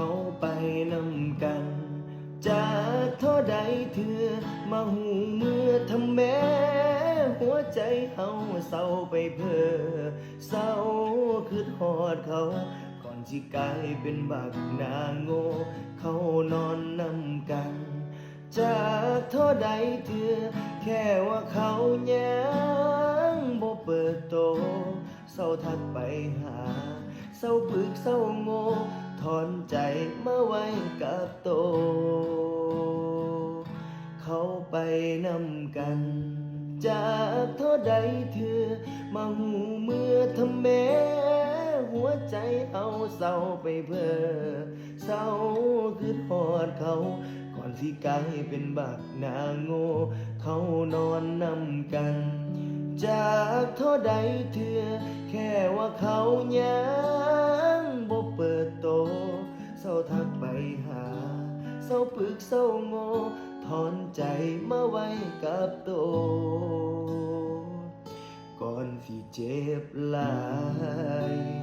เขาไปนำกันจากเท่าใดเธอมาหูเมื่อทำแม้หัวใจเฮาเศร้าไปเพ้อเศร้าคือทอดเขาก่อนที่กลายเป็นบักนางโง่เขานอนนำกันจากเท่าใดเธอแค่ว่าเขายังบ่เปิดโตเศร้าทักไปหาเศร้าปึกเศร้าโง่ถอนใจมาไว้กับโตเขาไปนำกันจากเท่าใดเธอมาหูเมื่อทำแม้หัวใจเอาเศร้าไปเพ้อเศร้าคือทอดเขาก่อนที่กลายเป็นบักนางโง่เขานอนนำกันจากเท่าใดเธอแค่ว่าเขายังบ่เปิดโตเศร้าทักไปหาเศร้าปึกเศร้าโง่ถอนใจมาไว้กับโตก่อนที่เจ็บหลาย